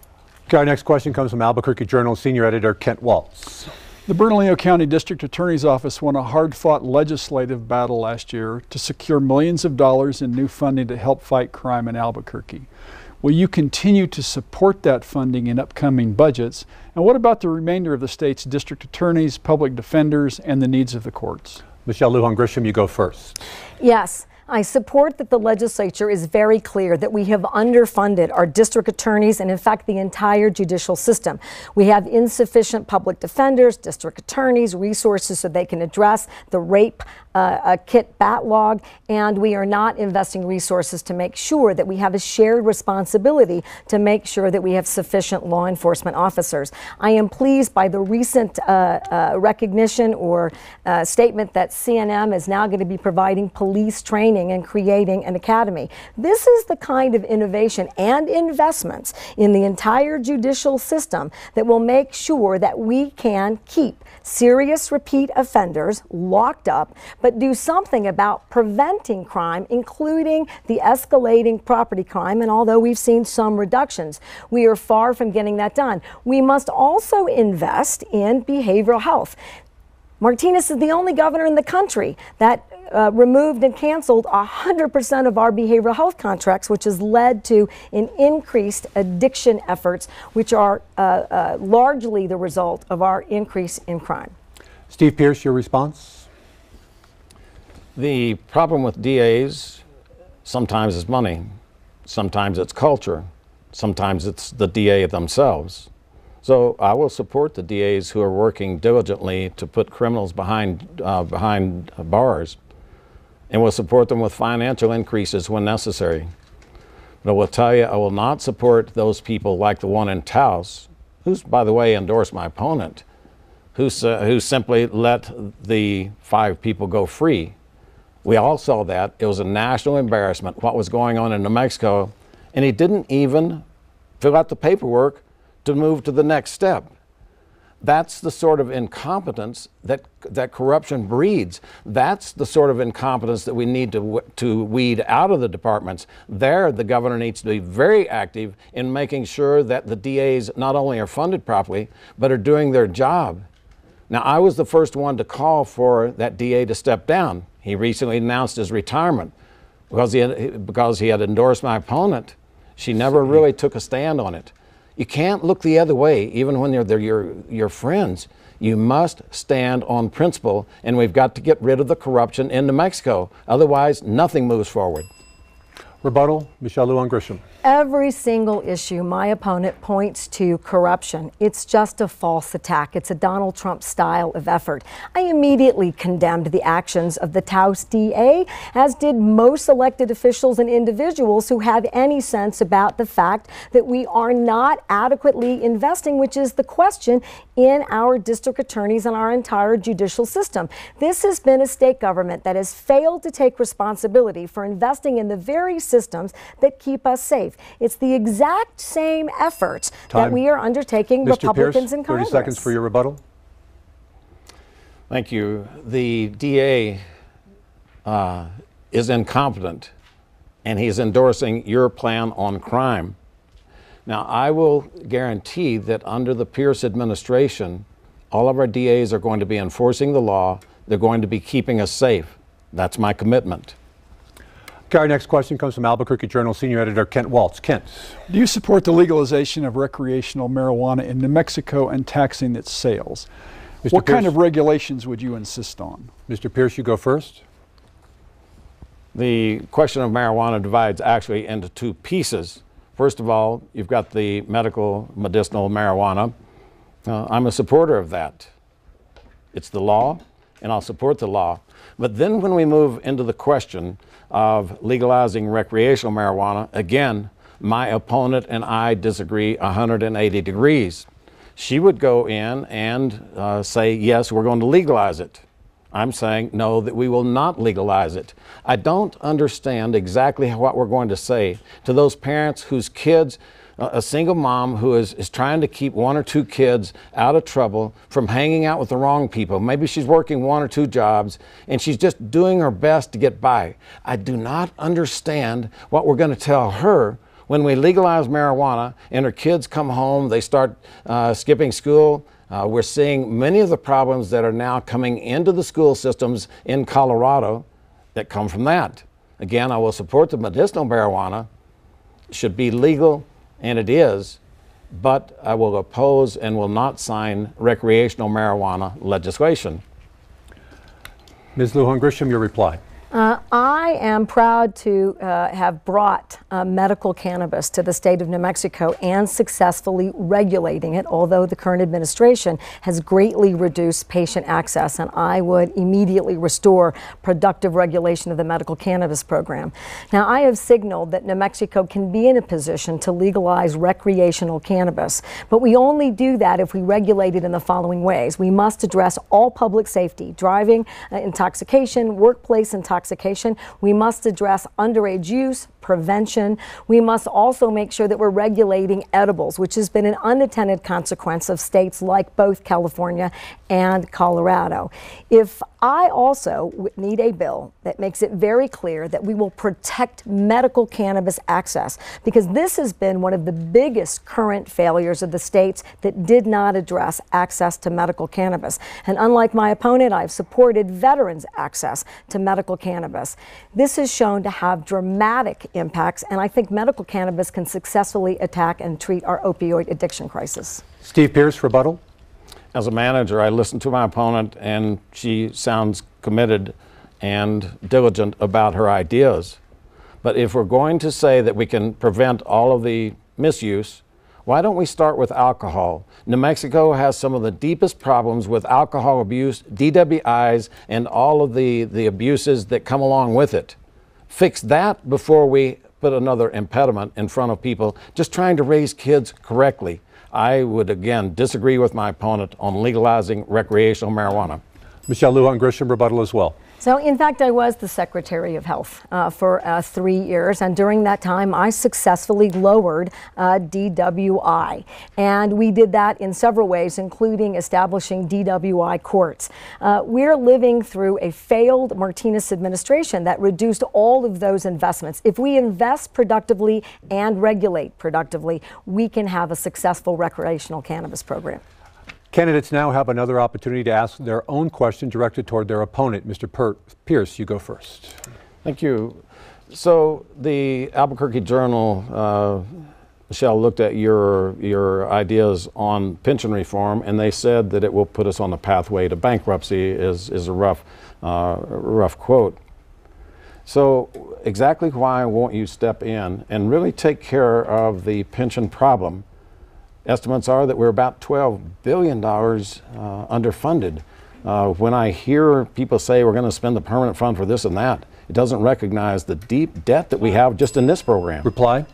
Okay, our next question comes from Albuquerque Journal senior editor Kent Waltz. The Bernalillo County District Attorney's Office won a hard-fought legislative battle last year to secure millions of dollars in new funding to help fight crime in Albuquerque. Will you continue to support that funding in upcoming budgets? And what about the remainder of the state's district attorneys, public defenders, and the needs of the courts? Michelle Lujan Grisham, you go first. Yes. I support that the legislature is very clear that we have underfunded our district attorneys and, in fact, the entire judicial system. We have insufficient public defenders, district attorneys, resources so they can address the rape kit backlog, and we are not investing resources to make sure that we have a shared responsibility to make sure that we have sufficient law enforcement officers. I am pleased by the recent recognition or statement that CNM is now going to be providing police training and creating an academy. This is the kind of innovation and investments in the entire judicial system that will make sure that we can keep serious repeat offenders locked up, but do something about preventing crime, including the escalating property crime. And although we've seen some reductions, we are far from getting that done. We must also invest in behavioral health. Martinez is the only governor in the country that removed and canceled 100% of our behavioral health contracts, which has led to an increased addiction efforts, which are largely the result of our increase in crime. Steve Pearce, your response? The problem with DAs sometimes is money, sometimes it's culture, sometimes it's the DA themselves. So I will support the DAs who are working diligently to put criminals behind bars, and will support them with financial increases when necessary. But I will tell you, I will not support those people like the one in Taos, who's, by the way, endorsed my opponent, who simply let the 5 people go free. We all saw that. It was a national embarrassment what was going on in New Mexico, and he didn't even fill out the paperwork to move to the next step. That's the sort of incompetence that corruption breeds. That's the sort of incompetence that we need to weed out of the departments. There, the governor needs to be very active in making sure that the DAs not only are funded properly, but are doing their job. Now, I was the first one to call for that DA to step down. He recently announced his retirement because he had endorsed my opponent. She never really took a stand on it. You can't look the other way, even when they're your friends. You must stand on principle, and we've got to get rid of the corruption in New Mexico. Otherwise, nothing moves forward. Rebuttal, Michelle Lujan Grisham. Every single issue my opponent points to corruption. It's just a false attack. It's a Donald Trump style of effort. I immediately condemned the actions of the Taos DA, as did most elected officials and individuals who have any sense about the fact that we are not adequately investing, which is the question, in our district attorneys and our entire judicial system. This has been a state government that has failed to take responsibility for investing in the very systems that keep us safe. It's the exact same effort that we are undertaking, Mr. Republicans Pearce, in Congress. 30 seconds for your rebuttal. Thank you. The DA is incompetent, and he's endorsing your plan on crime. Now, I will guarantee that under the Pearce administration, all of our DAs are going to be enforcing the law. They're going to be keeping us safe. That's my commitment. Okay, our next question comes from Albuquerque Journal senior editor Kent Waltz. Kent. Do you support the legalization of recreational marijuana in New Mexico and taxing its sales? What kind of regulations would you insist on? Mr. Pearce, you go first. The question of marijuana divides actually into two pieces. First of all, you've got the medicinal marijuana. I'm a supporter of that. It's the law, and I'll support the law. But then when we move into the question of legalizing recreational marijuana, again, my opponent and I disagree 180 degrees. She would go in and say, yes, we're going to legalize it. I'm saying, no, that we will not legalize it. I don't understand exactly what we're going to say to those parents whose kids, a single mom who is trying to keep one or two kids out of trouble from hanging out with the wrong people. Maybe she's working one or two jobs and she's just doing her best to get by. I do not understand what we're going to tell her when we legalize marijuana and her kids come home, they start skipping school. We're seeing many of the problems that are now coming into the school systems in Colorado that come from that. Again, I will support the medicinal marijuana. It should be legal, and it is, but I will oppose and will not sign recreational marijuana legislation. Ms. Lujan Grisham, your reply. I am proud to have brought medical cannabis to the state of New Mexico and successfully regulating it, although the current administration has greatly reduced patient access, and I would immediately restore productive regulation of the medical cannabis program. Now, I have signaled that New Mexico can be in a position to legalize recreational cannabis, but we only do that if we regulate it in the following ways. We must address all public safety, driving, intoxication, workplace intoxication. We must address underage use, prevention. We must also make sure that we're regulating edibles, which has been an unintended consequence of states like both California and Colorado. If I also need a bill that makes it very clear that we will protect medical cannabis access, because this has been one of the biggest current failures of the states that did not address access to medical cannabis. And unlike my opponent, I've supported veterans' access to medical cannabis. This is shown to have dramatic impacts, and I think medical cannabis can successfully attack and treat our opioid addiction crisis. Steve Pearce, rebuttal. As a manager, I listened to my opponent, and she sounds committed and diligent about her ideas. But if we're going to say that we can prevent all of the misuse, why don't we start with alcohol? New Mexico has some of the deepest problems with alcohol abuse, DWIs, and all of the abuses that come along with it. Fix that before we put another impediment in front of people just trying to raise kids correctly. I would, again, disagree with my opponent on legalizing recreational marijuana. Michelle Lujan Grisham, rebuttal as well. So, in fact, I was the Secretary of Health for 3 years, and during that time, I successfully lowered DWI. And we did that in several ways, including establishing DWI courts. We're living through a failed Martinez administration that reduced all of those investments. If we invest productively and regulate productively, we can have a successful recreational cannabis program. Candidates now have another opportunity to ask their own question directed toward their opponent. Mr. Pearce, you go first. Thank you. So the Albuquerque Journal, Michelle, looked at your ideas on pension reform, and they said that it will put us on the pathway to bankruptcy. Is a rough quote. So exactly why won't you step in and really take care of the pension problem? Estimates are that we're about $12 billion underfunded. When I hear people say we're going to spend the permanent fund for this and that, it doesn't recognize the deep debt that we have just in this program. Reply.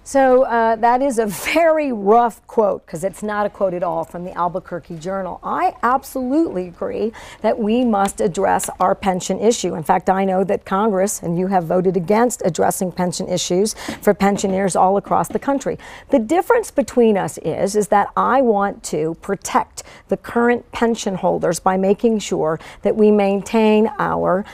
So that is a very rough quote, because it's not a quote at all from the Albuquerque Journal. I absolutely agree that we must address our pension issue. In fact, I know that Congress and you have voted against addressing pension issues for pensioners all across the country. The difference between us is that I want to protect the current pension holders by making sure that we maintain our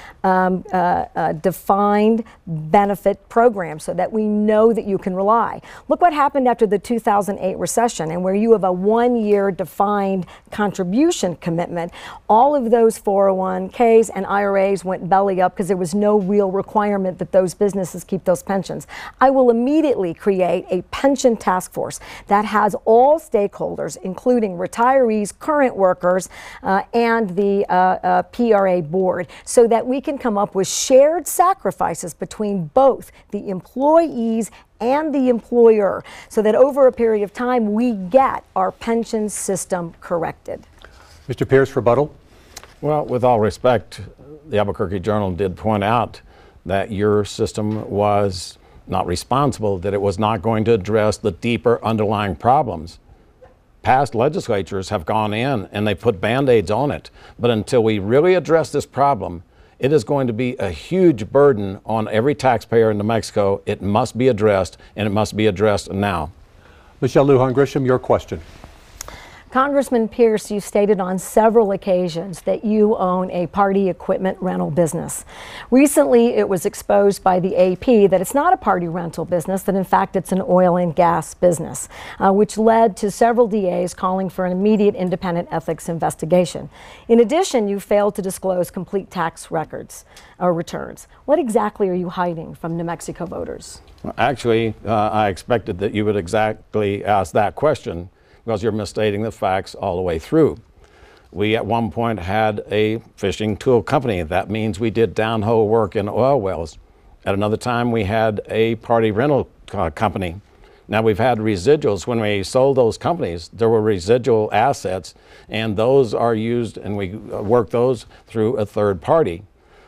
defined benefit program so that we know that you can rely. Look what happened after the 2008 recession, and where you have a one-year defined contribution commitment, all of those 401ks and IRAs went belly up because there was no real requirement that those businesses keep those pensions. I will immediately create a pension task force that has all stakeholders, including retirees, current workers, and the PRA board, so that we can come up with shared sacrifices between both the employees and the employer, so that over a period of time we get our pension system corrected. Mr. Pearce, rebuttal. Well, with all respect, the Albuquerque Journal did point out that your system was not responsible, that it was not going to address the deeper underlying problems. Past legislatures have gone in and they put Band-Aids on it, but until we really address this problem, it is going to be a huge burden on every taxpayer in New Mexico. It must be addressed, and it must be addressed now. Michelle Lujan Grisham, your question. Congressman Pearce, you stated on several occasions that you own a party equipment rental business. Recently, it was exposed by the AP that it's not a party rental business, that in fact it's an oil and gas business, which led to several DAs calling for an immediate independent ethics investigation. In addition, you failed to disclose complete tax records or returns. What exactly are you hiding from New Mexico voters? Well, actually, I expected that you would exactly ask that question, because you're misstating the facts all the way through. We at one point had a fishing tool company. That means we did downhole work in oil wells. At another time, we had a party rental company. Now we've had residuals. When we sold those companies, there were residual assets, and those are used, and we work those through a third party.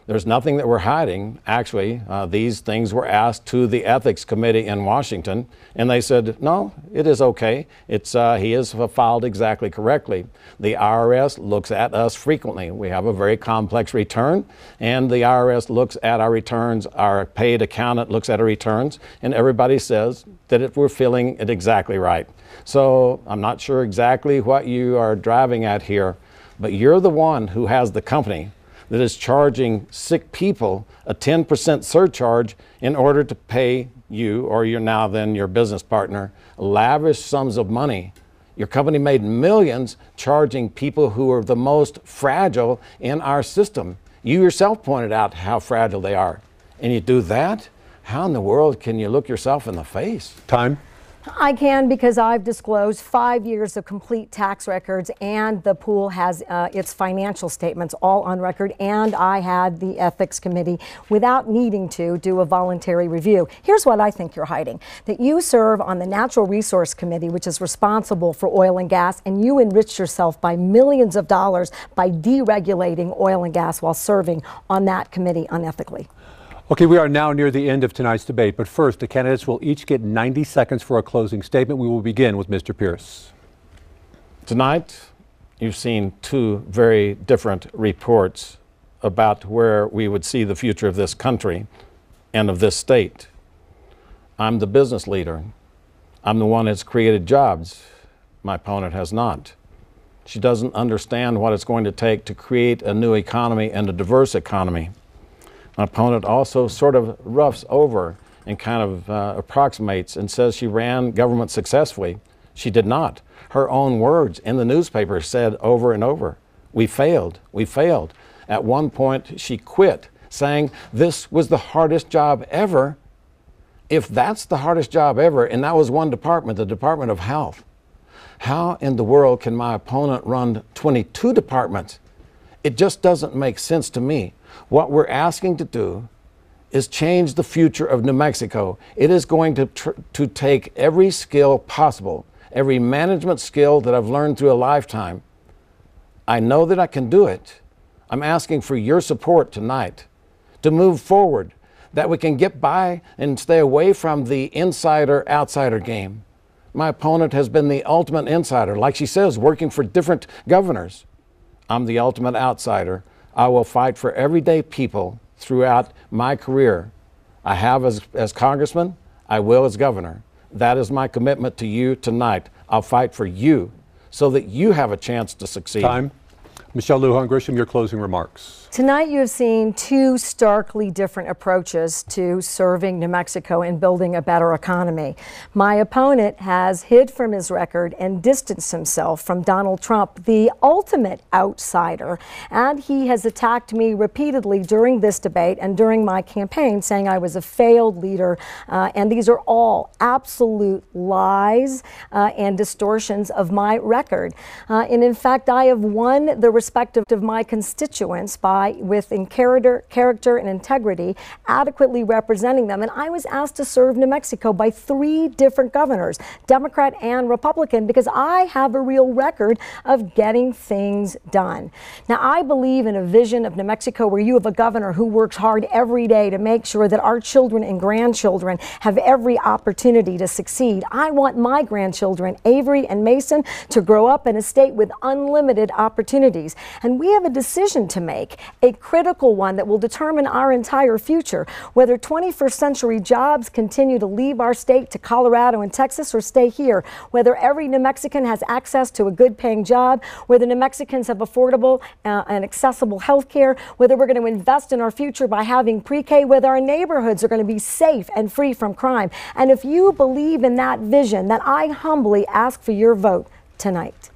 There's nothing that we're hiding. Actually, these things were asked to the ethics committee in Washington, and they said, no, it is okay. He is filed exactly correctly. The IRS looks at us frequently. We have a very complex return, and the IRS looks at our returns. Our paid accountant looks at our returns, and everybody says that we're filling it exactly right. So I'm not sure exactly what you are driving at here, but you're the one who has the company that is charging sick people a 10% surcharge in order to pay you, or your business partner, lavish sums of money. Your company made millions charging people who are the most fragile in our system. You yourself pointed out how fragile they are. And you do that? How in the world can you look yourself in the face? Time. I can, because I've disclosed 5 years of complete tax records, and the pool has its financial statements all on record, and I had the ethics committee, without needing to, do a voluntary review. Here's what I think you're hiding: that you serve on the Natural Resource Committee, which is responsible for oil and gas, and you enriched yourself by millions of dollars by deregulating oil and gas while serving on that committee unethically. Okay, we are now near the end of tonight's debate, but first, the candidates will each get 90 seconds for a closing statement. We will begin with Mr. Pearce. Tonight, you've seen two very different reports about where we would see the future of this country and of this state. I'm the business leader. I'm the one that's created jobs. My opponent has not. She doesn't understand what it's going to take to create a new economy and a diverse economy. My opponent also sort of roughs over and kind of approximates and says she ran government successfully. She did not. Her own words in the newspaper said over and over, we failed, we failed. At one point she quit, saying this was the hardest job ever. If that's the hardest job ever, and that was one department, the Department of Health, how in the world can my opponent run 22 departments? It just doesn't make sense to me. What we're asking to do is change the future of New Mexico. It is going to take every skill possible, every management skill that I've learned through a lifetime. I know that I can do it. I'm asking for your support tonight to move forward, that we can get by and stay away from the insider-outsider game. My opponent has been the ultimate insider, like she says, working for different governors. I'm the ultimate outsider. I will fight for everyday people throughout my career. I have as congressman, I will as governor. That is my commitment to you tonight. I'll fight for you so that you have a chance to succeed. Time. Michelle Lujan Grisham, your closing remarks. Tonight you have seen two starkly different approaches to serving New Mexico and building a better economy. My opponent has hid from his record and distanced himself from Donald Trump, the ultimate outsider, and he has attacked me repeatedly during this debate and during my campaign, saying I was a failed leader, and these are all absolute lies and distortions of my record. And in fact, I have won the respect of my constituents in character and integrity, adequately representing them. And I was asked to serve New Mexico by 3 different governors, Democrat and Republican, because I have a real record of getting things done. Now, I believe in a vision of New Mexico where you have a governor who works hard every day to make sure that our children and grandchildren have every opportunity to succeed. I want my grandchildren, Avery and Mason, to grow up in a state with unlimited opportunities. And we have a decision to make, a critical one that will determine our entire future, whether 21st century jobs continue to leave our state to Colorado and Texas or stay here, whether every New Mexican has access to a good paying job, whether New Mexicans have affordable and accessible health care, whether we're going to invest in our future by having pre-K, whether our neighborhoods are going to be safe and free from crime. And if you believe in that vision, then I humbly ask for your vote tonight.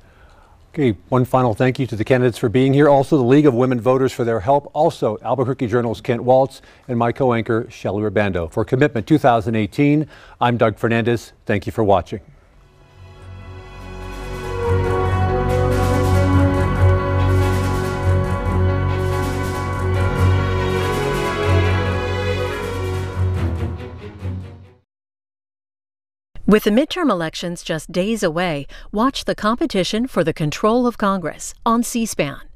Okay, one final thank you to the candidates for being here. Also, the League of Women Voters for their help. Also, Albuquerque Journal's Kent Waltz and my co-anchor, Shelley Ribando. For Commitment 2018, I'm Doug Fernandez. Thank you for watching. With the midterm elections just days away, watch the competition for the control of Congress on C-SPAN.